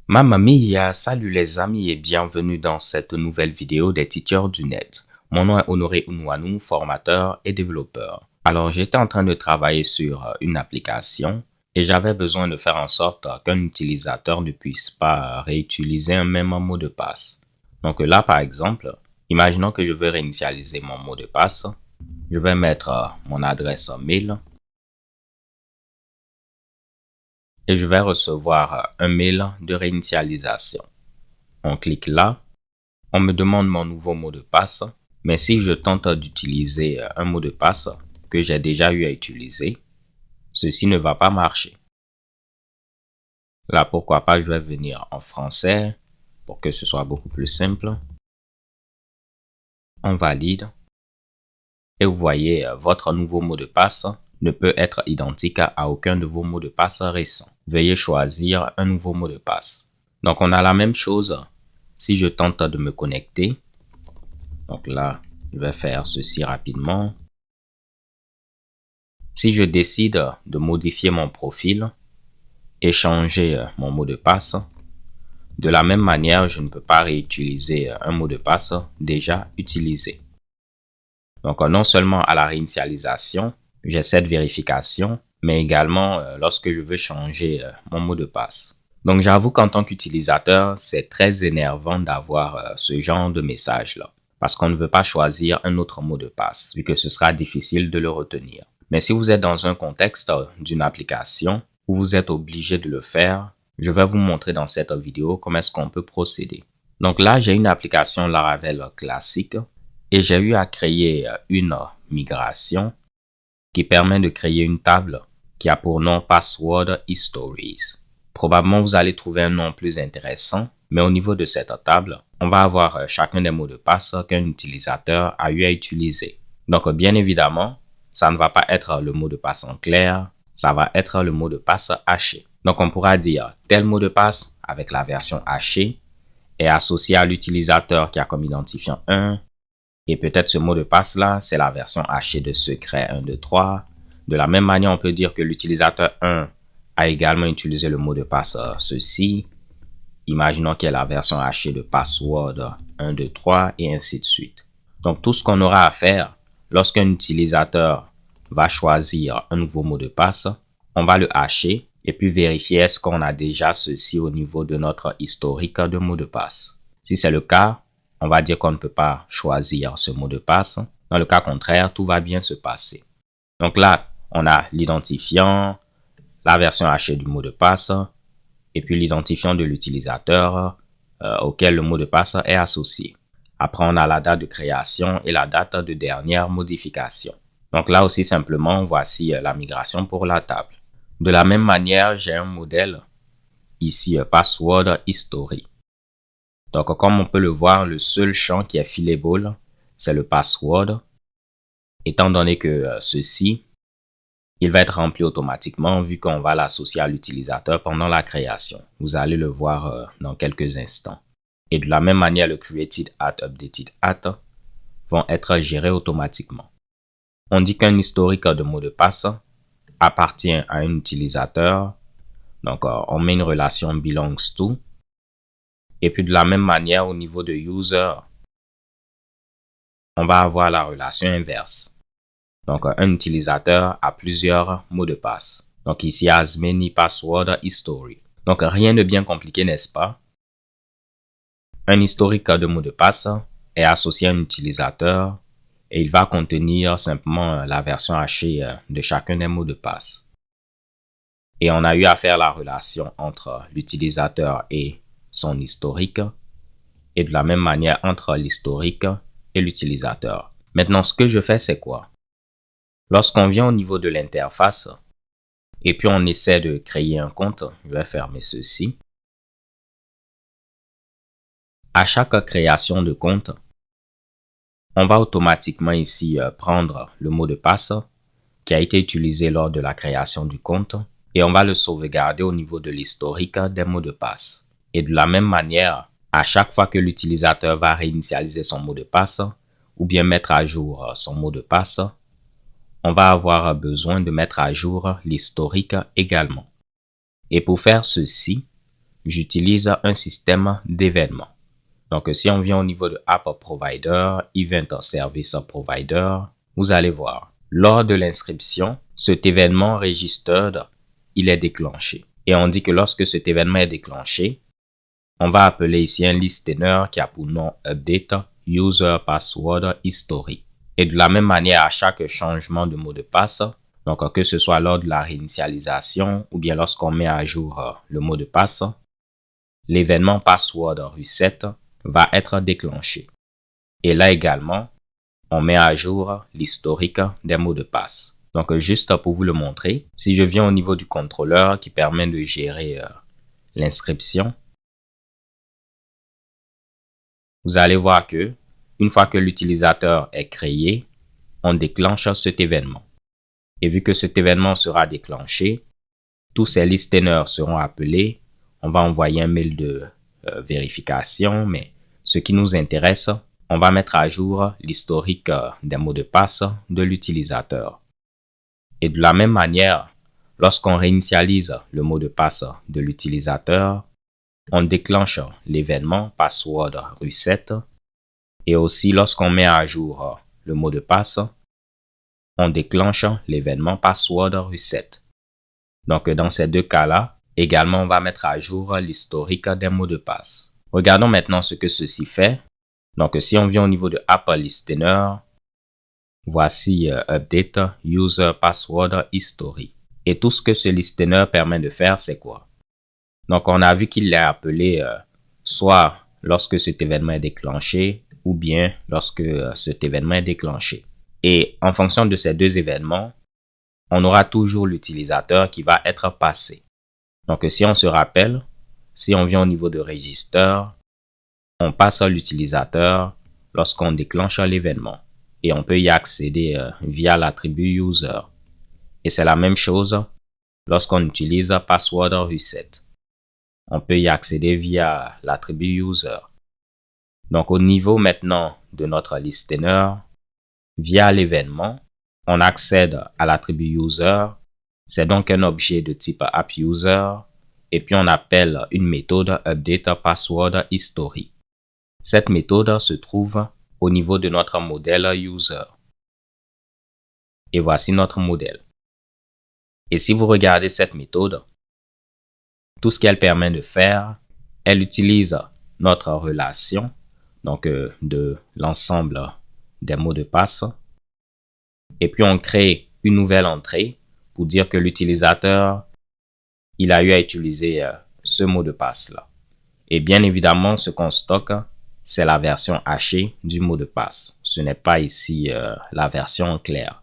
Mamma mia, salut les amis et bienvenue dans cette nouvelle vidéo des Teachers du Net. Mon nom est Honoré Unouanou, formateur et développeur. Alors j'étais en train de travailler sur une application et j'avais besoin de faire en sorte qu'un utilisateur ne puisse pas réutiliser un même mot de passe. Donc là par exemple, imaginons que je veux réinitialiser mon mot de passe. Je vais mettre mon adresse mail. Et je vais recevoir un mail de réinitialisation. On clique là, on me demande mon nouveau mot de passe, mais si je tente d'utiliser un mot de passe que j'ai déjà eu à utiliser, ceci ne va pas marcher. Là, pourquoi pas, je vais venir en français pour que ce soit beaucoup plus simple. On valide. Et vous voyez, votre nouveau mot de passe ne peut être identique à aucun de vos mots de passe récents. Veuillez choisir un nouveau mot de passe. Donc, on a la même chose si je tente de me connecter. Donc là, je vais faire ceci rapidement. Si je décide de modifier mon profil et changer mon mot de passe, de la même manière, je ne peux pas réutiliser un mot de passe déjà utilisé. Donc, non seulement à la réinitialisation, j'ai cette vérification, mais également lorsque je veux changer mon mot de passe. Donc, j'avoue qu'en tant qu'utilisateur, c'est très énervant d'avoir ce genre de message-là, parce qu'on ne veut pas choisir un autre mot de passe, vu que ce sera difficile de le retenir. Mais si vous êtes dans un contexte d'une application où vous êtes obligé de le faire, je vais vous montrer dans cette vidéo comment est-ce qu'on peut procéder. Donc là, j'ai une application Laravel classique et j'ai eu à créer une migration qui permet de créer une table qui a pour nom Password Histories. Probablement, vous allez trouver un nom plus intéressant, mais au niveau de cette table, on va avoir chacun des mots de passe qu'un utilisateur a eu à utiliser. Donc, bien évidemment, ça ne va pas être le mot de passe en clair, ça va être le mot de passe haché. Donc, on pourra dire tel mot de passe avec la version hachée est associé à l'utilisateur qui a comme identifiant 1, et peut-être ce mot de passe là, c'est la version hachée de secret 1, 2, 3. De la même manière, on peut dire que l'utilisateur 1 a également utilisé le mot de passe ceci. Imaginons qu'il y ait la version hachée de password 1, 2, 3 et ainsi de suite. Donc tout ce qu'on aura à faire lorsqu'un utilisateur va choisir un nouveau mot de passe, on va le hacher et puis vérifier est-ce qu'on a déjà ceci au niveau de notre historique de mots de passe. Si c'est le cas, on va dire qu'on ne peut pas choisir ce mot de passe. Dans le cas contraire, tout va bien se passer. Donc là, on a l'identifiant, la version hachée du mot de passe et puis l'identifiant de l'utilisateur auquel le mot de passe est associé. Après, on a la date de création et la date de dernière modification. Donc là aussi, simplement, voici la migration pour la table. De la même manière, j'ai un modèle ici, Password History. Donc, comme on peut le voir, le seul champ qui est fillable, c'est le password. Étant donné que ceci, il va être rempli automatiquement vu qu'on va l'associer à l'utilisateur pendant la création. Vous allez le voir dans quelques instants. Et de la même manière, le created at, updated at vont être gérés automatiquement. On dit qu'un historique de mot de passe appartient à un utilisateur. Donc, on met une relation belongs to. Et puis de la même manière, au niveau de user, on va avoir la relation inverse. Donc, un utilisateur a plusieurs mots de passe. Donc, ici, as many password history. Donc, rien de bien compliqué, n'est-ce pas? Un historique de mots de passe est associé à un utilisateur et il va contenir simplement la version hachée de chacun des mots de passe. Et on a eu à faire la relation entre l'utilisateur et son historique et de la même manière entre l'historique et l'utilisateur. Maintenant, ce que je fais, c'est quoi? Lorsqu'on vient au niveau de l'interface et puis on essaie de créer un compte, je vais fermer ceci. À chaque création de compte, on va automatiquement ici prendre le mot de passe qui a été utilisé lors de la création du compte et on va le sauvegarder au niveau de l'historique des mots de passe. Et de la même manière, à chaque fois que l'utilisateur va réinitialiser son mot de passe ou bien mettre à jour son mot de passe, on va avoir besoin de mettre à jour l'historique également. Et pour faire ceci, j'utilise un système d'événements. Donc, si on vient au niveau de App Provider, Event Service Provider, vous allez voir, lors de l'inscription, cet événement registered, il est déclenché. Et on dit que lorsque cet événement est déclenché, on va appeler ici un listener qui a pour nom Update User Password History. Et de la même manière, à chaque changement de mot de passe, donc que ce soit lors de la réinitialisation ou bien lorsqu'on met à jour le mot de passe, l'événement Password Reset va être déclenché. Et là également, on met à jour l'historique des mots de passe. Donc, juste pour vous le montrer, si je viens au niveau du contrôleur qui permet de gérer l'inscription, vous allez voir que une fois que l'utilisateur est créé, on déclenche cet événement. Et vu que cet événement sera déclenché, tous ces listeners seront appelés. On va envoyer un mail de vérification, mais ce qui nous intéresse, on va mettre à jour l'historique des mots de passe de l'utilisateur. Et de la même manière, lorsqu'on réinitialise le mot de passe de l'utilisateur, on déclenche l'événement Password Reset. Et aussi, lorsqu'on met à jour le mot de passe, on déclenche l'événement Password Reset. Donc, dans ces deux cas-là, également, on va mettre à jour l'historique des mots de passe. Regardons maintenant ce que ceci fait. Donc, si on vient au niveau de App Listener, voici Update User Password History. Et tout ce que ce listener permet de faire, c'est quoi? Donc, on a vu qu'il est appelé soit lorsque cet événement est déclenché ou bien lorsque cet événement est déclenché. Et en fonction de ces deux événements, on aura toujours l'utilisateur qui va être passé. Donc, si on se rappelle, si on vient au niveau de Register, on passe à l'utilisateur lorsqu'on déclenche l'événement. Et on peut y accéder via l'attribut User. Et c'est la même chose lorsqu'on utilise Password Reset. On peut y accéder via l'attribut User. Donc, au niveau maintenant de notre listener, via l'événement, on accède à l'attribut User. C'est donc un objet de type AppUser. Et puis, on appelle une méthode Update Password History. Cette méthode se trouve au niveau de notre modèle User. Et voici notre modèle. Et si vous regardez cette méthode, tout ce qu'elle permet de faire, elle utilise notre relation, donc de l'ensemble des mots de passe. Et puis on crée une nouvelle entrée pour dire que l'utilisateur, il a eu à utiliser ce mot de passe-là. Et bien évidemment, ce qu'on stocke, c'est la version hachée du mot de passe. Ce n'est pas ici la version claire.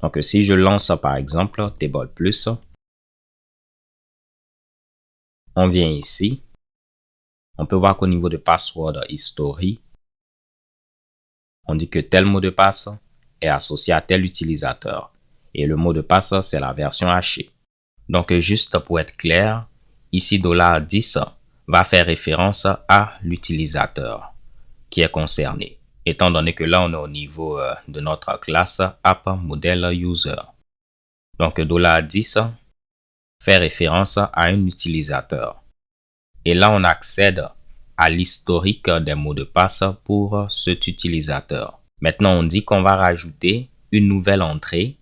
Donc si je lance par exemple Table Plus, on vient ici. On peut voir qu'au niveau de Password History, on dit que tel mot de passe est associé à tel utilisateur. Et le mot de passe, c'est la version hachée. Donc, juste pour être clair, ici $10 va faire référence à l'utilisateur qui est concerné. Étant donné que là, on est au niveau de notre classe App Model User. Donc, $10 fait référence à un utilisateur. Et là, on accède à l'historique des mots de passe pour cet utilisateur. Maintenant, on dit qu'on va rajouter une nouvelle entrée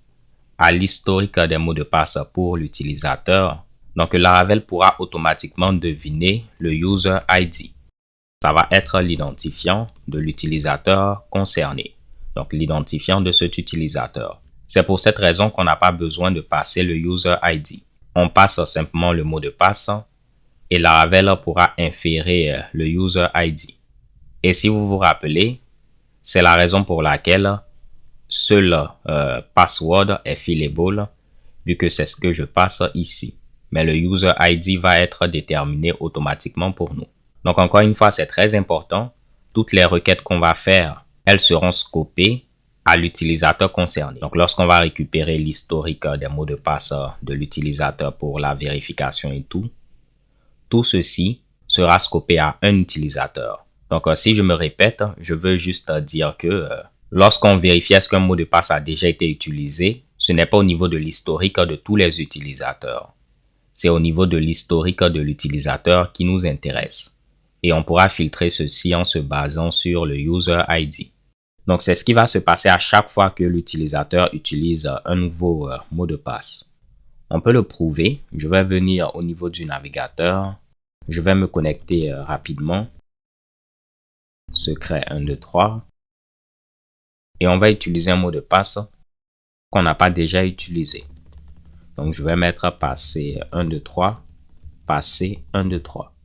à l'historique des mots de passe pour l'utilisateur. Donc, Laravel pourra automatiquement deviner le User ID. Ça va être l'identifiant de l'utilisateur concerné. Donc, l'identifiant de cet utilisateur. C'est pour cette raison qu'on n'a pas besoin de passer le User ID. On passe simplement le mot de passe et Laravel pourra inférer le User ID. Et si vous vous rappelez, c'est la raison pour laquelle seul password est fillable, vu que c'est ce que je passe ici. Mais le User ID va être déterminé automatiquement pour nous. Donc encore une fois, c'est très important. Toutes les requêtes qu'on va faire, elles seront scopées à l'utilisateur concerné. Donc lorsqu'on va récupérer l'historique des mots de passe de l'utilisateur pour la vérification et tout ceci sera scopé à un utilisateur. Donc si je me répète, je veux juste dire que Lorsqu'on vérifie est-ce qu'un mot de passe a déjà été utilisé, ce n'est pas au niveau de l'historique de tous les utilisateurs. C'est au niveau de l'historique de l'utilisateur qui nous intéresse. Et on pourra filtrer ceci en se basant sur le User ID. Donc, c'est ce qui va se passer à chaque fois que l'utilisateur utilise un nouveau mot de passe. On peut le prouver. Je vais venir au niveau du navigateur. Je vais me connecter rapidement. Secret 1, 2, 3. Et on va utiliser un mot de passe qu'on n'a pas déjà utilisé. Donc, je vais mettre passer 1, 2, 3. Passer 1, 2, 3.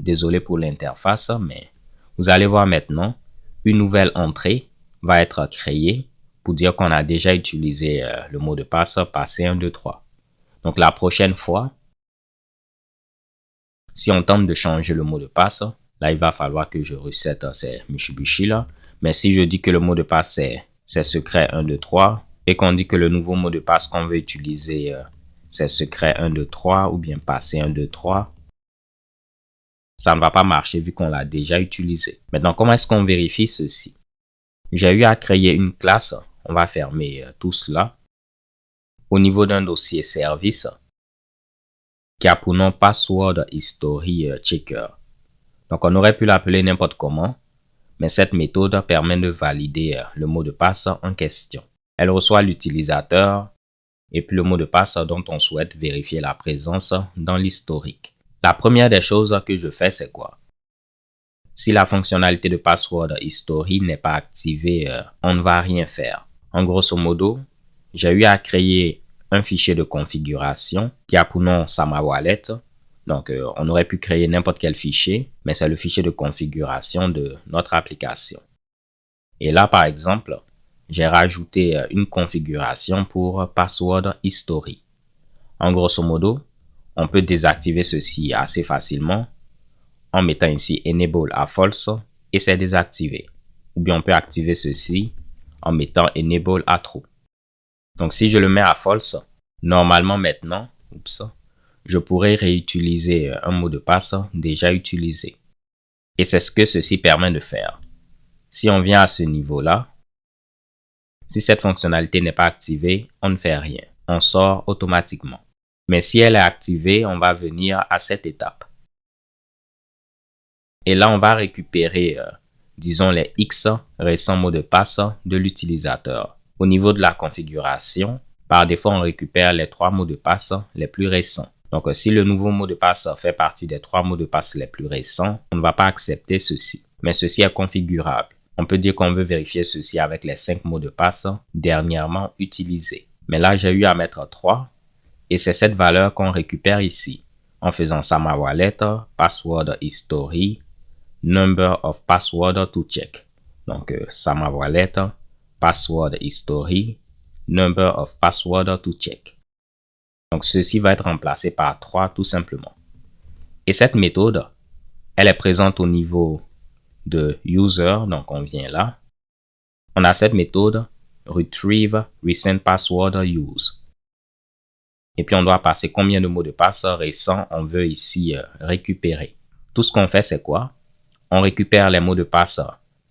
Désolé pour l'interface, mais vous allez voir maintenant, une nouvelle entrée va être créée pour dire qu'on a déjà utilisé le mot de passe passer 1, 2, 3. Donc, la prochaine fois, si on tente de changer le mot de passe, là, il va falloir que je reset ces Mitsubishi là. Mais si je dis que le mot de passe c'est secret 1, 2, 3 et qu'on dit que le nouveau mot de passe qu'on veut utiliser c'est secret 1, 2, 3 ou bien passer 1, 2, 3, ça ne va pas marcher vu qu'on l'a déjà utilisé. Maintenant, comment est-ce qu'on vérifie ceci? J'ai eu à créer une classe. On va fermer tout cela. Au niveau d'un dossier service qui a pour nom Password History Checker. Donc, on aurait pu l'appeler n'importe comment, mais cette méthode permet de valider le mot de passe en question. Elle reçoit l'utilisateur et puis le mot de passe dont on souhaite vérifier la présence dans l'historique. La première des choses que je fais, c'est quoi? Si la fonctionnalité de Password History n'est pas activée, on ne va rien faire. En grosso modo, j'ai eu à créer un fichier de configuration qui a pour nom Sama Wallet. Donc, on aurait pu créer n'importe quel fichier, mais c'est le fichier de configuration de notre application. Et là, par exemple, j'ai rajouté une configuration pour Password History. En grosso modo, on peut désactiver ceci assez facilement en mettant ici Enable à False et c'est désactivé. Ou bien on peut activer ceci en mettant Enable à True. Donc, si je le mets à False, normalement maintenant, je pourrais réutiliser un mot de passe déjà utilisé. Et c'est ce que ceci permet de faire. Si on vient à ce niveau-là, si cette fonctionnalité n'est pas activée, on ne fait rien. On sort automatiquement. Mais si elle est activée, on va venir à cette étape. Et là, on va récupérer, disons, les X récents mots de passe de l'utilisateur. Au niveau de la configuration, par défaut, on récupère les 3 mots de passe les plus récents. Donc, si le nouveau mot de passe fait partie des 3 mots de passe les plus récents, on ne va pas accepter ceci. Mais ceci est configurable. On peut dire qu'on veut vérifier ceci avec les 5 mots de passe dernièrement utilisés. Mais là, j'ai eu à mettre 3 et c'est cette valeur qu'on récupère ici en faisant Sama Wallet, Password History, Number of Password to check. Donc, Sama Wallet, Password History, Number of Password to check. Donc, ceci va être remplacé par 3 tout simplement. Et cette méthode, elle est présente au niveau de User. Donc, on vient là. On a cette méthode Retrieve Recent Password Use. Et puis, on doit passer combien de mots de passe récents on veut ici récupérer. Tout ce qu'on fait, c'est quoi? On récupère les mots de passe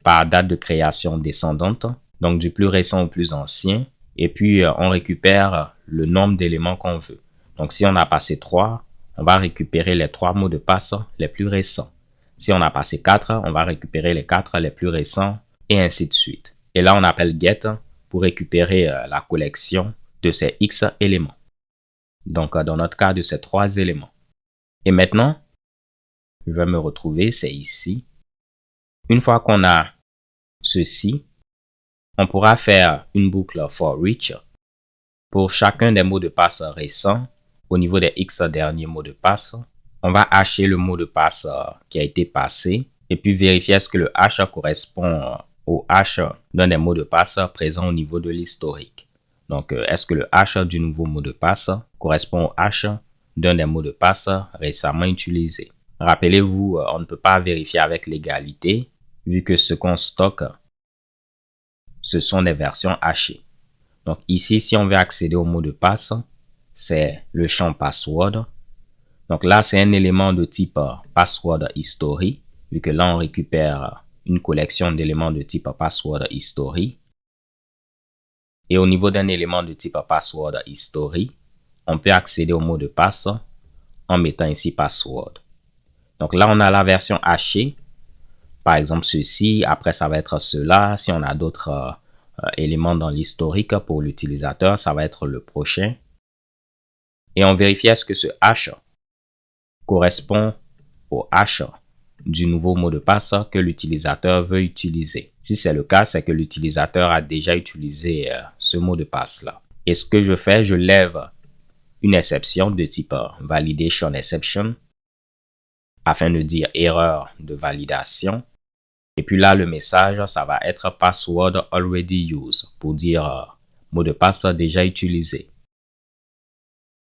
par date de création descendante. Donc, du plus récent au plus ancien. Et puis, on récupère le nombre d'éléments qu'on veut. Donc, si on a passé 3, on va récupérer les 3 mots de passe les plus récents. Si on a passé 4, on va récupérer les 4 les plus récents et ainsi de suite. Et là, on appelle get pour récupérer la collection de ces X éléments. Donc, dans notre cas, de ces 3 éléments. Et maintenant, je vais me retrouver, c'est ici. Une fois qu'on a ceci, on pourra faire une boucle for each pour chacun des mots de passe récents. Au niveau des X derniers mots de passe, on va hasher le mot de passe qui a été passé et puis vérifier est-ce que le hash correspond au hash d'un des mots de passe présents au niveau de l'historique. Donc, est-ce que le hash du nouveau mot de passe correspond au hash d'un des mots de passe récemment utilisés. Rappelez-vous, on ne peut pas vérifier avec l'égalité vu que ce qu'on stocke, ce sont des versions hachées. Donc ici, si on veut accéder au mot de passe, c'est le champ password. Donc là, c'est un élément de type password history, vu que là, on récupère une collection d'éléments de type password history. Et au niveau d'un élément de type password history, on peut accéder au mot de passe en mettant ici password. Donc là, on a la version hachée. Par exemple, ceci. Après, ça va être cela. Si on a d'autres éléments dans l'historique pour l'utilisateur, ça va être le prochain. Et on vérifie est-ce que ce hash correspond au hash du nouveau mot de passe que l'utilisateur veut utiliser. Si c'est le cas, c'est que l'utilisateur a déjà utilisé ce mot de passe-là. Et ce que je fais, je lève une exception de type validation exception afin de dire erreur de validation. Et puis là, le message, ça va être password already used pour dire mot de passe déjà utilisé.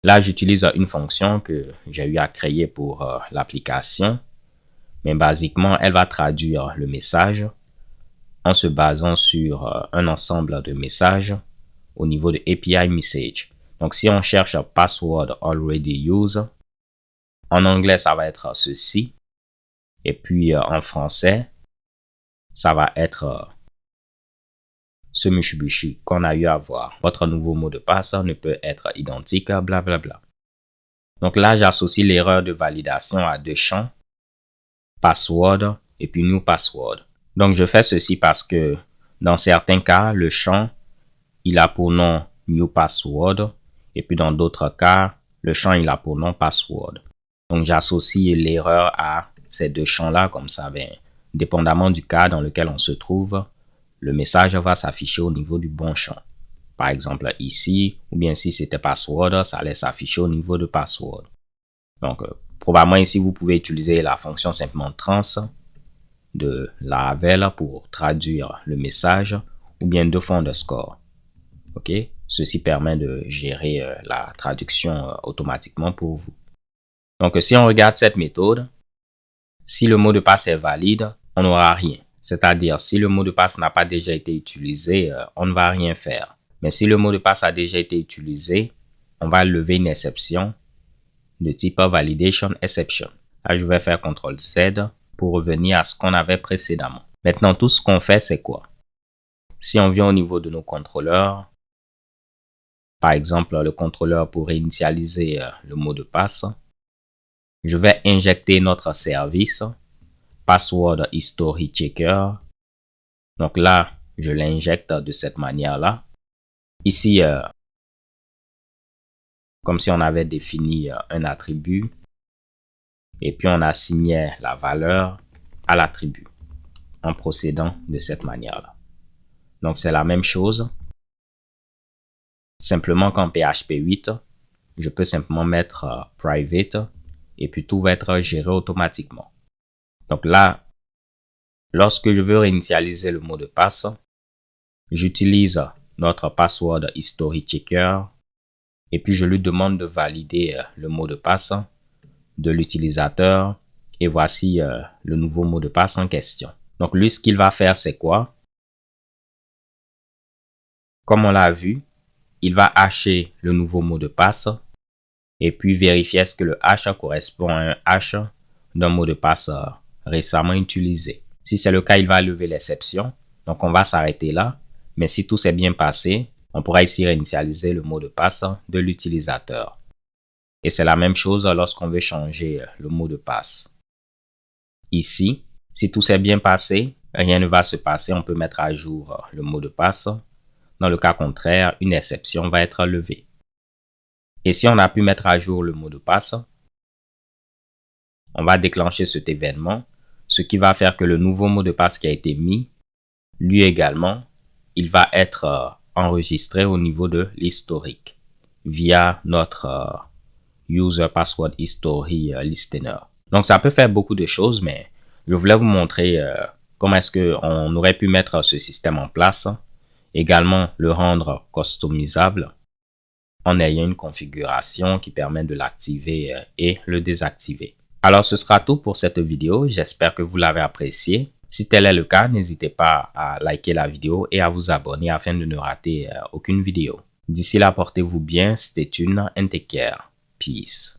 Là, j'utilise une fonction que j'ai eu à créer pour l'application. Mais basiquement, elle va traduire le message en se basant sur un ensemble de messages au niveau de API message. Donc, si on cherche password already used, en anglais, ça va être ceci. Et puis, en français, ça va être ce Mitsubishi qu'on a eu à voir. Votre nouveau mot de passe ne peut être identique, blablabla. Donc là, j'associe l'erreur de validation à deux champs. Password et puis new password. Donc, je fais ceci parce que dans certains cas, le champ, il a pour nom new password et puis dans d'autres cas, le champ, il a pour nom password. Donc, j'associe l'erreur à ces deux champs-là comme ça. Dépendamment du cas dans lequel on se trouve, le message va s'afficher au niveau du bon champ. Par exemple, ici, ou bien si c'était password, ça allait s'afficher au niveau de password. Donc, probablement ici, vous pouvez utiliser la fonction simplement trans de Laravel pour traduire le message ou bien de underscore. OK? Ceci permet de gérer la traduction automatiquement pour vous. Donc, si on regarde cette méthode, si le mot de passe est valide, on n'aura rien. C'est-à-dire, si le mot de passe n'a pas déjà été utilisé, on ne va rien faire. Mais si le mot de passe a déjà été utilisé, on va lever une exception de type validation exception. Là, je vais faire CTRL Z pour revenir à ce qu'on avait précédemment. Maintenant, tout ce qu'on fait, c'est quoi? Si on vient au niveau de nos contrôleurs, par exemple, le contrôleur pour réinitialiser le mot de passe, je vais injecter notre service password history checker. Donc là, je l'injecte de cette manière-là. Ici, comme si on avait défini un attribut et puis on assignait la valeur à l'attribut en procédant de cette manière-là. Donc, c'est la même chose. Simplement qu'en PHP 8, je peux simplement mettre private et puis tout va être géré automatiquement. Donc là, lorsque je veux réinitialiser le mot de passe, j'utilise notre password history checker et puis je lui demande de valider le mot de passe de l'utilisateur et voici le nouveau mot de passe en question. Donc lui, ce qu'il va faire, c'est quoi? Comme on l'a vu, il va hasher le nouveau mot de passe et puis vérifier est-ce que le hash correspond à un hash d'un mot de passe récemment utilisé. Si c'est le cas, il va lever l'exception. Donc, on va s'arrêter là. Mais si tout s'est bien passé, on pourra ici réinitialiser le mot de passe de l'utilisateur. Et c'est la même chose lorsqu'on veut changer le mot de passe. Ici, si tout s'est bien passé, rien ne va se passer. On peut mettre à jour le mot de passe. Dans le cas contraire, une exception va être levée. Et si on a pu mettre à jour le mot de passe, on va déclencher cet événement, ce qui va faire que le nouveau mot de passe qui a été mis, lui également, il va être enregistré au niveau de l'historique via notre user password history listener. Donc, ça peut faire beaucoup de choses, mais je voulais vous montrer comment est-ce qu'on aurait pu mettre ce système en place. Également, le rendre customisable en ayant une configuration qui permet de l'activer et le désactiver. Alors, ce sera tout pour cette vidéo. J'espère que vous l'avez apprécié. Si tel est le cas, n'hésitez pas à liker la vidéo et à vous abonner afin de ne rater aucune vidéo. D'ici là, portez-vous bien. Stay tuned and take care. Peace.